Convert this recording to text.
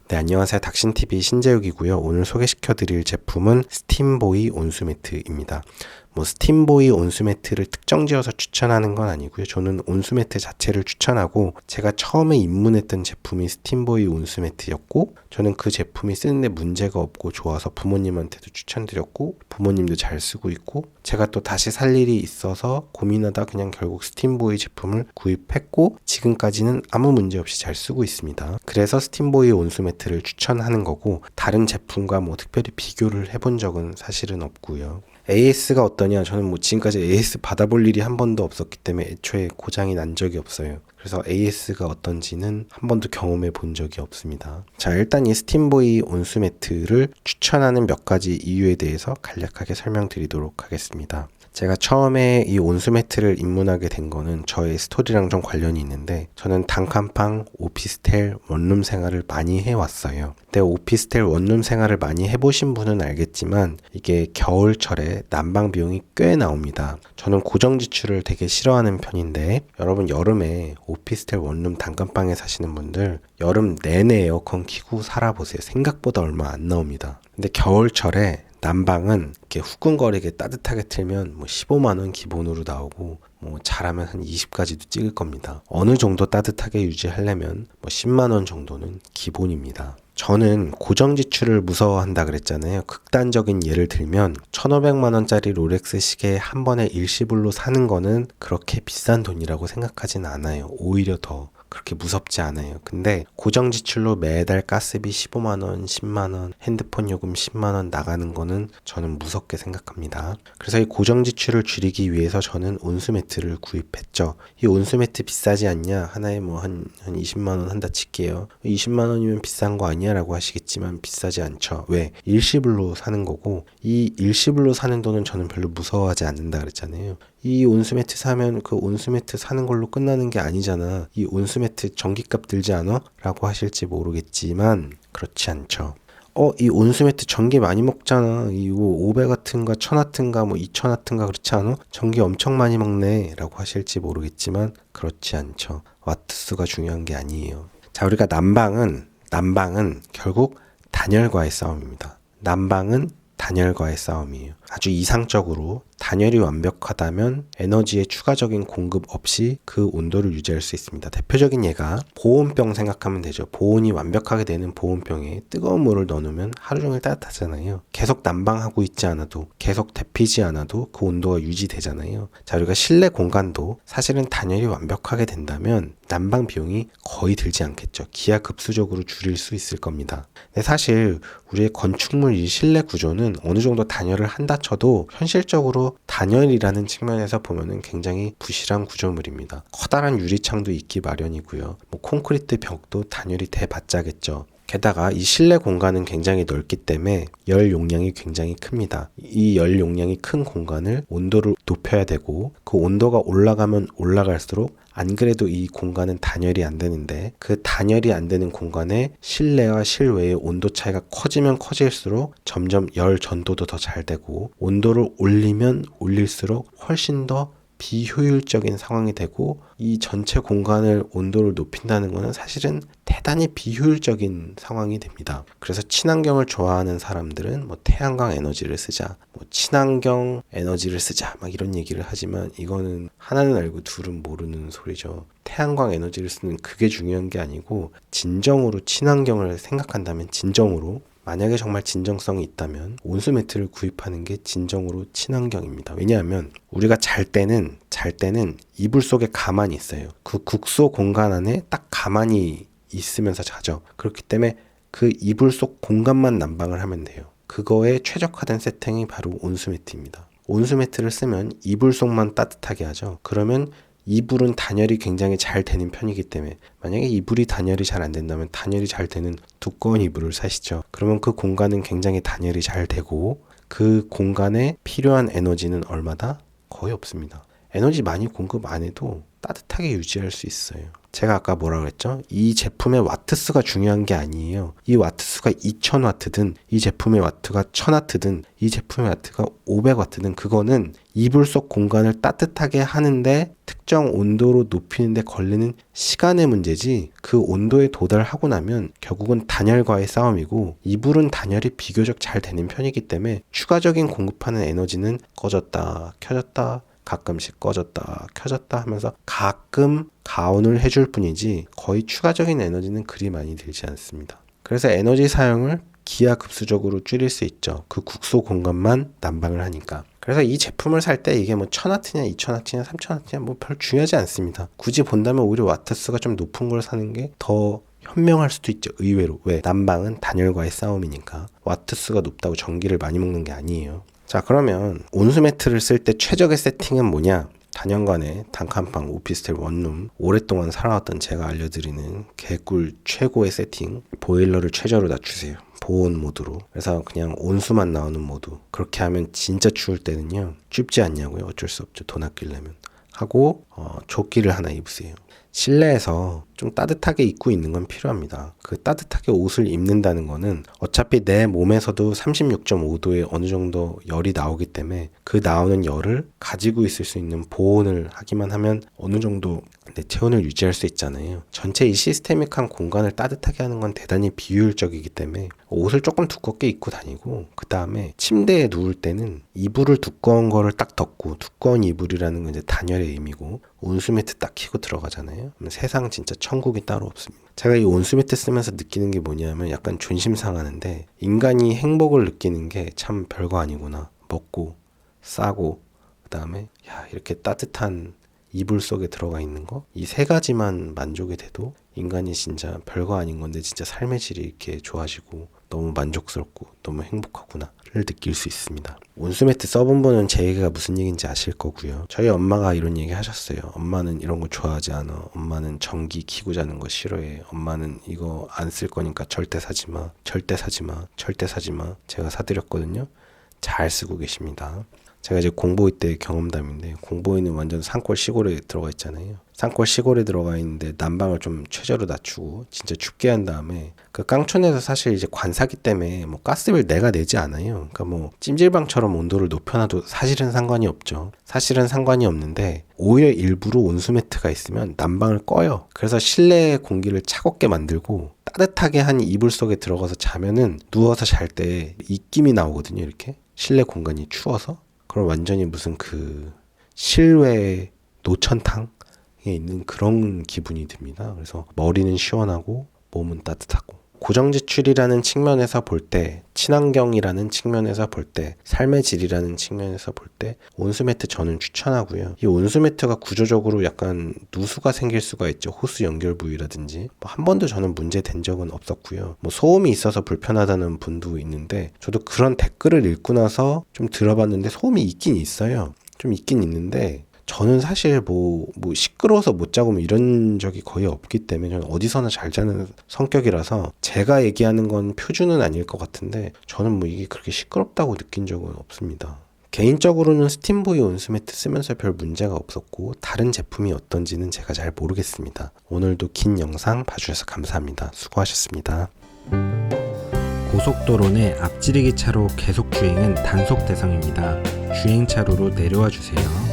네, 안녕하세요. 닥신TV 신재욱이고요. 오늘 소개시켜드릴 제품은 스팀보이 온수매트입니다. 스팀보이 온수매트를 특정 지어서 추천하는 건 아니고요. 저는 온수매트 자체를 추천하고 제가 처음에 입문했던 제품이 스팀보이 온수매트였고 저는 그 제품이 쓰는데 문제가 없고 좋아서 부모님한테도 추천드렸고 부모님도 잘 쓰고 있고 제가 또 다시 살 일이 있어서 고민하다 그냥 결국 스팀보이 제품을 구입했고 지금까지는 아무 문제 없이 잘 쓰고 있습니다. 그래서 스팀보이 온수매트를 추천하는 거고 다른 제품과 특별히 비교를 해본 적은 사실은 없고요. AS가 어떠냐? 저는 지금까지 AS 받아볼 일이 한 번도 없었기 때문에 애초에 고장이 난 적이 없어요. 그래서 AS가 어떤지는 한 번도 경험해 본 적이 없습니다. 자, 일단 이 스팀보이 온수매트를 추천하는 몇 가지 이유에 대해서 간략하게 설명드리도록 하겠습니다. 제가 처음에 이 온수매트를 입문하게 된 거는 저의 스토리랑 좀 관련이 있는데 저는 단칸방, 오피스텔, 원룸 생활을 많이 해왔어요. 근데 오피스텔, 원룸 생활을 많이 해보신 분은 알겠지만 이게 겨울철에 난방 비용이 꽤 나옵니다. 저는 고정 지출을 되게 싫어하는 편인데 여러분 여름에 오피스텔, 원룸, 단칸방에 사시는 분들 여름 내내 에어컨 켜고 살아보세요. 생각보다 얼마 안 나옵니다. 근데 겨울철에 난방은 이렇게 후끈거리게 따뜻하게 틀면 15만원 기본으로 나오고 잘하면 한 20까지도 찍을 겁니다. 어느 정도 따뜻하게 유지하려면 10만원 정도는 기본입니다. 저는 고정 지출을 무서워한다 그랬잖아요. 극단적인 예를 들면 1,500만원짜리 롤렉스 시계 한 번에 일시불로 사는 거는 그렇게 비싼 돈이라고 생각하진 않아요. 오히려 더 그렇게 무섭지 않아요. 근데 고정 지출로 매달 가스비 15만원, 10만원, 핸드폰 요금 10만원 나가는 거는 저는 무섭게 생각합니다. 그래서 이 고정 지출을 줄이기 위해서 저는 온수매트를 구입했죠. 이 온수매트 비싸지 않냐? 하나에 한 20만원 한다 칠게요. 20만원이면 비싼 거 아니야? 라고 하시겠지만 비싸지 않죠. 왜? 일시불로 사는 거고 이 일시불로 사는 돈은 저는 별로 무서워하지 않는다 그랬잖아요. 이 온수매트 사면 그 온수매트 사는 걸로 끝나는 게 아니잖아. 이 온수매트 전기값 들지 않아? 라고 하실지 모르겠지만 그렇지 않죠. 이 온수매트 전기 많이 먹잖아. 이거 500W인가 1000W인가 2000W인가 그렇지 않아? 전기 엄청 많이 먹네 라고 하실지 모르겠지만 그렇지 않죠. 와트수가 중요한 게 아니에요. 자, 우리가 난방은 결국 단열과의 싸움입니다. 난방은 단열과의 싸움이에요. 아주 이상적으로 단열이 완벽하다면 에너지의 추가적인 공급 없이 그 온도를 유지할 수 있습니다. 대표적인 예가 보온병 생각하면 되죠. 보온이 완벽하게 되는 보온병에 뜨거운 물을 넣어놓으면 하루 종일 따뜻하잖아요. 계속 난방하고 있지 않아도 계속 데피지 않아도 그 온도가 유지되잖아요. 자, 우리가 실내 공간도 사실은 단열이 완벽하게 된다면 난방 비용이 거의 들지 않겠죠. 기하급수적으로 줄일 수 있을 겁니다. 근데 사실 우리의 건축물 이 실내 구조는 어느 정도 단열을 한다 쳐도 현실적으로 단열이라는 측면에서 보면은 굉장히 부실한 구조물입니다. 커다란 유리창도 있기 마련이고요. 콘크리트 벽도 단열이 돼봤자겠죠. 게다가 이 실내 공간은 굉장히 넓기 때문에 열 용량이 굉장히 큽니다. 이 열 용량이 큰 공간을 온도를 높여야 되고 그 온도가 올라가면 올라갈수록 안 그래도 이 공간은 단열이 안 되는데 그 단열이 안 되는 공간에 실내와 실외의 온도 차이가 커지면 커질수록 점점 열 전도도 더 잘 되고 온도를 올리면 올릴수록 훨씬 더 비효율적인 상황이 되고 이 전체 공간을 온도를 높인다는 것은 사실은 대단히 비효율적인 상황이 됩니다. 그래서 친환경을 좋아하는 사람들은 태양광 에너지를 쓰자, 친환경 에너지를 쓰자 막 이런 얘기를 하지만 이거는 하나는 알고 둘은 모르는 소리죠. 태양광 에너지를 쓰는 그게 중요한 게 아니고 진정으로 친환경을 생각한다면 진정으로 만약에 정말 진정성이 있다면 온수매트를 구입하는 게 진정으로 친환경입니다. 왜냐하면 우리가 잘 때는 이불 속에 가만히 있어요. 그 국소 공간 안에 딱 가만히 있으면서 자죠. 그렇기 때문에 그 이불 속 공간만 난방을 하면 돼요. 그거에 최적화된 세팅이 바로 온수매트입니다. 온수매트를 쓰면 이불 속만 따뜻하게 하죠. 그러면 이불은 단열이 굉장히 잘 되는 편이기 때문에 만약에 이불이 단열이 잘 안 된다면 단열이 잘 되는 두꺼운 이불을 사시죠. 그러면 그 공간은 굉장히 단열이 잘 되고 그 공간에 필요한 에너지는 얼마다? 거의 없습니다. 에너지 많이 공급 안 해도 따뜻하게 유지할 수 있어요. 제가 아까 뭐라 그랬죠? 이 제품의 와트수가 중요한 게 아니에요. 이 와트수가 2000와트든 이 제품의 와트가 1000와트든 이 제품의 와트가 500와트든 그거는 이불 속 공간을 따뜻하게 하는데 특정 온도로 높이는데 걸리는 시간의 문제지, 그 온도에 도달하고 나면 결국은 단열과의 싸움이고, 이불은 단열이 비교적 잘 되는 편이기 때문에 추가적인 공급하는 에너지는 꺼졌다 켜졌다 가끔씩 꺼졌다 켜졌다 하면서 가끔 가온을 해줄 뿐이지 거의 추가적인 에너지는 그리 많이 들지 않습니다. 그래서 에너지 사용을 기하급수적으로 줄일 수 있죠. 그 국소 공간만 난방을 하니까. 그래서 이 제품을 살 때 이게 뭐 1000와트냐 2000와트냐 3000와트냐 뭐 별 중요하지 않습니다. 굳이 본다면 오히려 와트수가 좀 높은 걸 사는 게 더 현명할 수도 있죠. 의외로. 왜? 난방은 단열과의 싸움이니까. 와트수가 높다고 전기를 많이 먹는 게 아니에요. 자, 그러면 온수 매트를 쓸 때 최적의 세팅은 뭐냐? 단연간의 단칸방 오피스텔 원룸 오랫동안 살아왔던 제가 알려드리는 개꿀 최고의 세팅, 보일러를 최저로 낮추세요. 보온 모드로. 그래서 그냥 온수만 나오는 모드. 그렇게 하면 진짜 추울 때는요 춥지 않냐고요. 어쩔 수 없죠. 돈 아끼려면. 하고 조끼를 하나 입으세요. 실내에서 좀 따뜻하게 입고 있는 건 필요합니다. 그 따뜻하게 옷을 입는다는 거는 어차피 내 몸에서도 36.5도에 어느 정도 열이 나오기 때문에 그 나오는 열을 가지고 있을 수 있는 보온을 하기만 하면 어느 정도 내 체온을 유지할 수 있잖아요. 전체 이 시스테믹한 공간을 따뜻하게 하는 건 대단히 비효율적이기 때문에 옷을 조금 두껍게 입고 다니고, 그 다음에 침대에 누울 때는 이불을 두꺼운 거를 딱 덮고, 두꺼운 이불이라는 건 이제 단열의 의미고, 온수매트 딱 키고 들어가잖아요. 그럼 세상 진짜 천국이 따로 없습니다. 제가 이 온수매트 쓰면서 느끼는 게 뭐냐면 약간 존심 상하는데, 인간이 행복을 느끼는 게 참 별거 아니구나. 먹고 싸고 그 다음에 이렇게 따뜻한 이불 속에 들어가 있는 거, 이 세 가지만 만족이 돼도 인간이 진짜 별거 아닌 건데 진짜 삶의 질이 이렇게 좋아지고 너무 만족스럽고 너무 행복하구나를 느낄 수 있습니다. 온수매트 써본 분은 제 얘기가 무슨 얘기인지 아실 거고요. 저희 엄마가 이런 얘기 하셨어요. 엄마는 이런 거 좋아하지 않아. 엄마는 전기 켜고 자는 거 싫어해. 엄마는 이거 안 쓸 거니까 절대 사지 마. 절대 사지 마. 절대 사지 마. 제가 사드렸거든요. 잘 쓰고 계십니다. 제가 이제 공보이 때 경험담인데, 공보이는 완전 산골 시골에 들어가 있잖아요. 산골 시골에 들어가 있는데 난방을 좀 최저로 낮추고 진짜 춥게 한 다음에, 그 깡촌에서 사실 이제 관사기 때문에 뭐 가스비를 내가 내지 않아요. 그러니까 뭐 찜질방처럼 온도를 높여놔도 사실은 상관이 없죠. 사실은 상관이 없는데 오히려 일부러 온수매트가 있으면 난방을 꺼요. 그래서 실내 공기를 차갑게 만들고 따뜻하게 한 이불 속에 들어가서 자면은 누워서 잘 때 입김이 나오거든요. 이렇게 실내 공간이 추워서. 그럼 완전히 무슨 그 실외 노천탕에 있는 그런 기분이 듭니다. 그래서 머리는 시원하고 몸은 따뜻하고, 고정지출이라는 측면에서 볼 때, 친환경이라는 측면에서 볼 때, 삶의 질이라는 측면에서 볼 때 온수매트 저는 추천하고요. 이 온수매트가 구조적으로 약간 누수가 생길 수가 있죠. 호스 연결 부위라든지. 한 번도 저는 문제된 적은 없었고요. 뭐 소음이 있어서 불편하다는 분도 있는데, 저도 그런 댓글을 읽고 나서 좀 들어봤는데 소음이 있긴 있어요. 좀 있긴 있는데 저는 사실 뭐 시끄러워서 못 자고 뭐 이런 적이 거의 없기 때문에 저는 어디서나 잘 자는 성격이라서 제가 얘기하는 건 표준은 아닐 것 같은데, 저는 뭐 이게 그렇게 시끄럽다고 느낀 적은 없습니다. 개인적으로는 스팀보이 온수매트 쓰면서 별 문제가 없었고, 다른 제품이 어떤지는 제가 잘 모르겠습니다. 오늘도 긴 영상 봐주셔서 감사합니다. 수고하셨습니다. 고속도로 내 앞지르기 차로 계속 주행은 단속 대상입니다. 주행차로로 내려와 주세요.